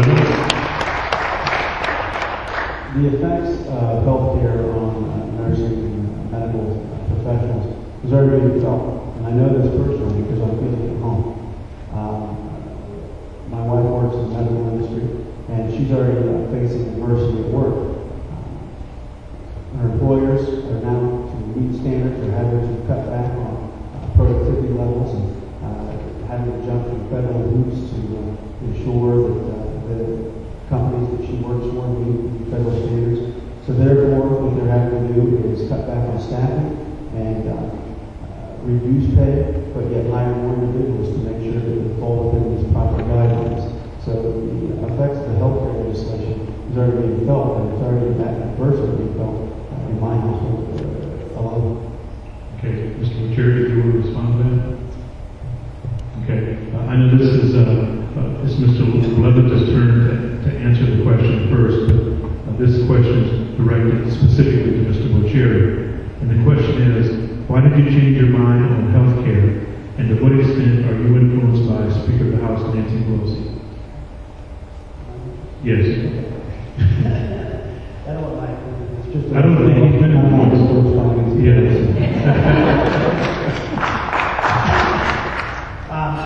Blevin. The effects of healthcare on nursing and medical professionals is already being felt, and I know this personally because I'm feeling it at home. My wife works in the medical industry, and she's already facing adversity at work. Her employers are now, to meet standards, are having to cut back on productivity levels and having to jump through federal hoops to ensure that the companies that she works for meet federal standards. So therefore, what they're having to do is cut back on staffing and reduce pay, but yet hire more individuals to make sure that they fall within these proper guidelines. So the effects of the healthcare legislation is already being felt, and it's already adversely being felt in my household alone. Okay, Mr. Boccieri, do you want to respond to that? Okay, I know this is Mr. Blevin's turn to answer the question first, but this question is directed specifically to Mr. Boccieri. And the question is, why did you change your mind on health care, and to what extent are you influenced by Speaker of the House, Nancy Pelosi? Yes. I don't like it. It's just I don't think he's been influenced. Yes.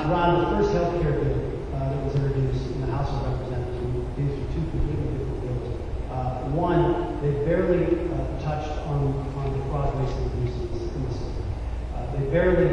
Ron, the first health care bill that was introduced in the House of Representatives, these are two completely different bills. One, they barely touched on the fraud, waste, and abuse in the system. They barely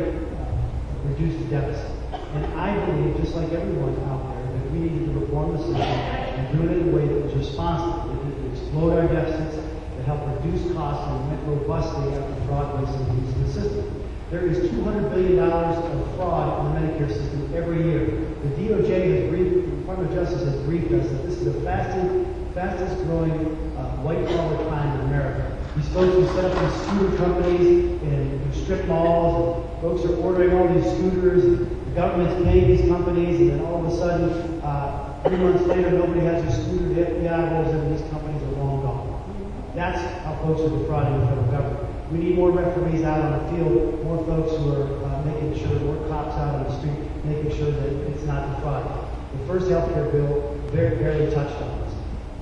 reduced the deficit. And I believe, just like everyone out there, that we needed to reform the system and do it in a way that was responsible. It didn't explode our deficits, that helped reduce costs, and went robustly after fraud, waste, and abuse in the system. There is $200 billion of fraud in the Medicare system every year. The DOJ has briefed, the Department of Justice has briefed us that this is the fastest growing white-collar crime in America. These folks who set up these scooter companies and strip malls, and folks are ordering all these scooters, and the government's paying these companies, and then all of a sudden, 3 months later, nobody has a scooter, the FBI rolls in, and these companies are long gone. That's how folks are defrauding the federal government. We need more referees out on the field, more folks who are making sure, more cops out on the street, making sure that it's not defrauding. The first health care bill barely touched on this.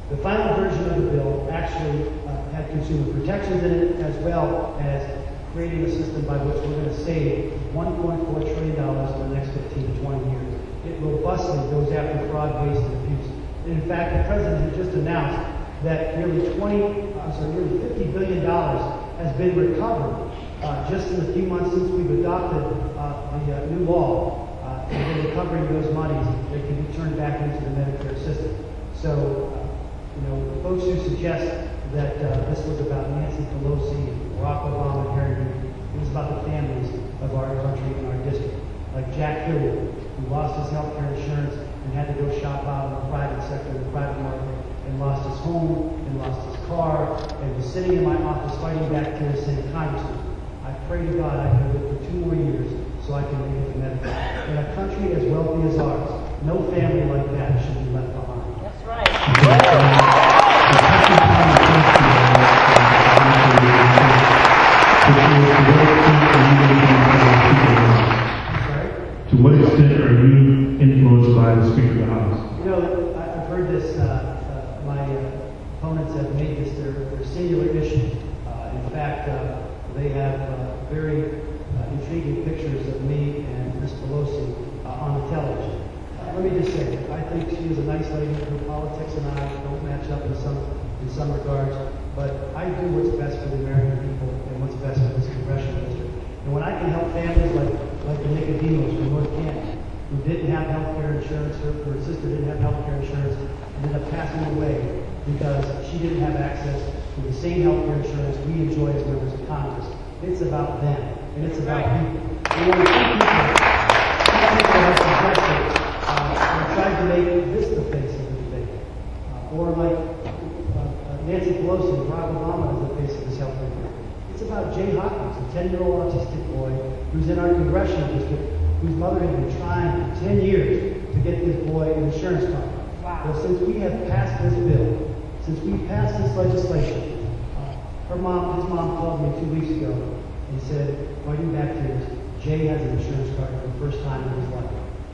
The final version of the bill actually had consumer protections in it, as well as creating a system by which we're going to save $1.4 trillion in the next 15 to 20 years. It robustly goes after fraud, waste, and abuse. And in fact, the president had just announced that nearly $50 billion has been recovered just in the few months since we've adopted the new law. And we're recovering those monies that can be turned back into the Medicare system. So, folks who suggest that this was about Nancy Pelosi, Barack Obama, and Harry Reid, it was about the families of our country and our district. Like Jack Hilliard, who lost his health care insurance and had to go shop out in the private sector, in the private market, and lost his home, and lost his car, and was sitting in my office fighting back tears saying, Congressman, I pray to God I can live for 2 more years so I can make it to Medicare. In a country as wealthy as ours, no family like that should be left behind. That's right. To what extent are you influenced by the Speaker of the House? I've heard this, my opponents have made this their singular issue. In fact, they have very intriguing pictures of me and Ms. Pelosi on the television. Let me just say, I think she is a nice lady. Her politics and I don't match up in some regards, but I do what's best for the American people and what's best for this congressional district. And when I can help families like the Nicodemus from North Canton, who didn't have health care insurance, her sister didn't have health care insurance, and ended up passing away because she didn't have access to the same health care insurance we enjoy as members of Congress. It's about them, and it's about people. And when some people have suggested or tried to make this the face of the debate, or like Nancy Pelosi and Barack Obama as the face of this health care bill. It's about Jay Hopkins, a 10-year-old autistic boy who's in our congressional district, whose mother had been trying for 10 years to get this boy an insurance company. Wow. Well, since we have passed this bill, since we passed this legislation, his mom called me 2 weeks ago and said, fighting back tears, Jay has an insurance card for the first time in his life.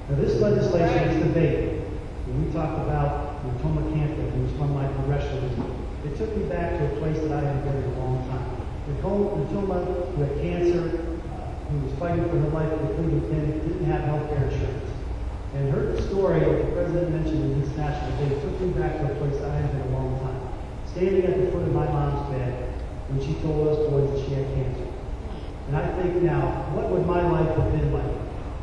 Now, this legislation, this debate, when we talked about Canton, who was from my Congressional. It took me back to a place that I hadn't been in a long time. Natoma, who had cancer, who was fighting for her life with the Cleveland Clinic, didn't have health care insurance. And her story, that the President mentioned in his National Day, took me back to a place that I hadn't been in a long time. Standing at the foot of my mom's bed when she told us boys that she had cancer. And I think now, what would my life have been like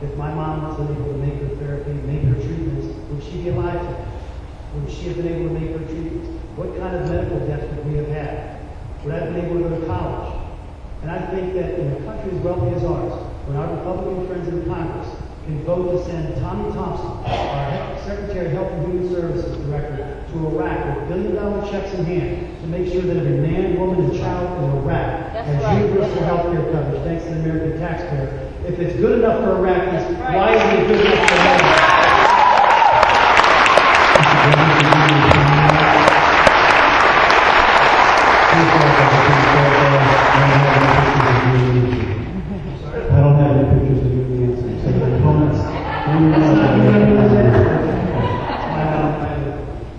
if my mom wasn't able to make her therapy, make her treatments? Would she be alive today? Would she have been able to make her treatments? What kind of medical debt would we have had? Would I have been able to go to college? And I think that in a country as wealthy as ours, when our Republican friends in Congress can vote to send Tommy Thompson, our Secretary of Health and Human Services Director, to Iraq with billion-dollar checks in hand to make sure that every man, woman, and child in Iraq has universal health care coverage, thanks to the American taxpayer. If it's good enough for Iraqis, why isn't it good enough for Americans? I don't have any pictures to give the answer. So the comments.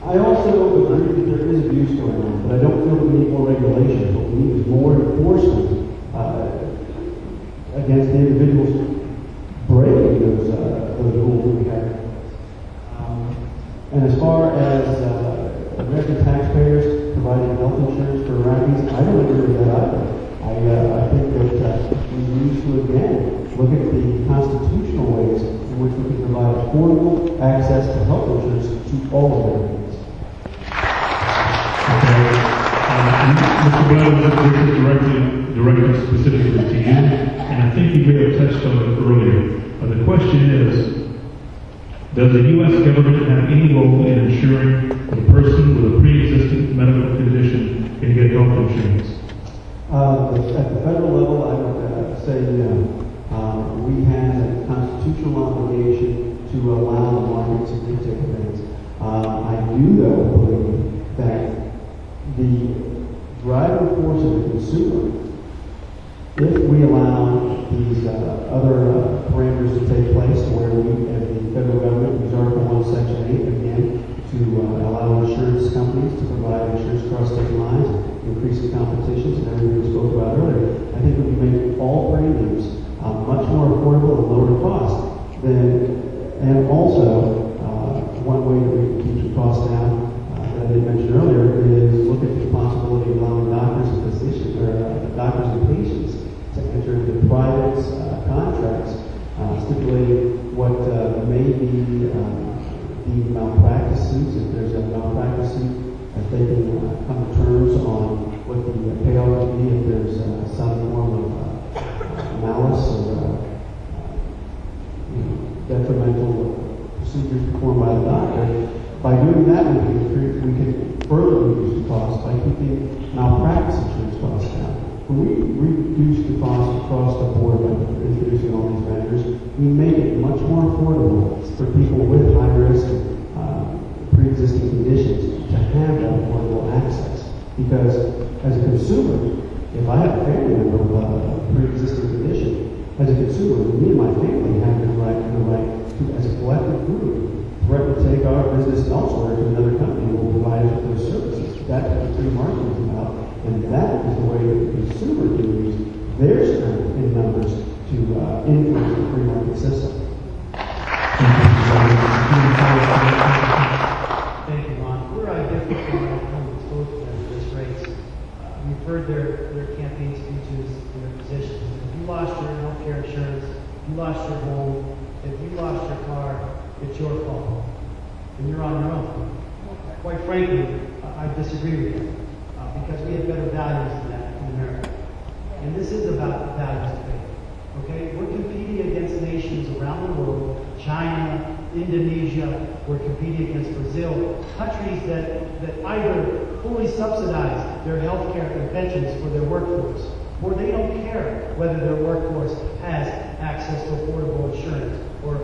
I also agree that there is abuse going on, but I don't feel that we need more regulations. What we need is more enforcement against the individuals breaking those rules that we have. And as far as American taxpayers providing health insurance for Iraqis, I don't agree with that either. I think that we need to, again, look at the constitutional ways in which we can provide affordable access to health insurance to all Americans. Mr. Blevin, this is directed specifically to you, and I think you may have touched on it earlier. The question is, does the U.S. government have any role in ensuring that a person with a pre-existing medical condition can get health insurance? At the federal level, I would say we have a constitutional obligation to allow the market to dictate things. I do, though, believe that the driving force of the consumer, if we allow these other parameters to take place, where we, as the federal government, use Article 1, Section 8, again, to allow insurance companies to provide insurance across state lines, increase the competitions, and everything we spoke about earlier, I think we can make all premiums much more affordable and lower cost. And also, one way that we can keep the cost down, that I did mention earlier, is look at the possibility of allowing doctors and physicians, or doctors and patients, to enter into private contracts, stipulating what may be the malpractice suits. If there's a malpractice suit, if they can come to terms on what the payout would be if there's some form of malice or detrimental procedures performed by the doctor. By doing that, we can further reduce the cost by keeping malpractice insurance costs down. When we reduce the cost across the board by introducing all these measures, we make it much more affordable for people with high-risk pre-existing conditions to have that affordable access. Because as a consumer, if I have a family member with a pre-existing condition, as a consumer, me and my family have the right to, as a collective group, threaten to take our business elsewhere to another company who will provide us with those services. That's what the free market is about. And that is the way that the consumer can use their strength in numbers to influence the free market system. Thank you, Ron. Where I differ from my opponents, both of them, in this race, you've heard their campaign speeches and their positions. If you lost your health care insurance, if you lost your home, if you lost your car, it's your fault. And you're on your own. Quite frankly, I disagree with you. Because we have better values than that in America. And this is about values of faith. Okay? We're competing against nations around the world, China, Indonesia, we're competing against Brazil, countries that either fully subsidize their health care and pensions for their workforce, or they don't care whether their workforce has access to affordable insurance or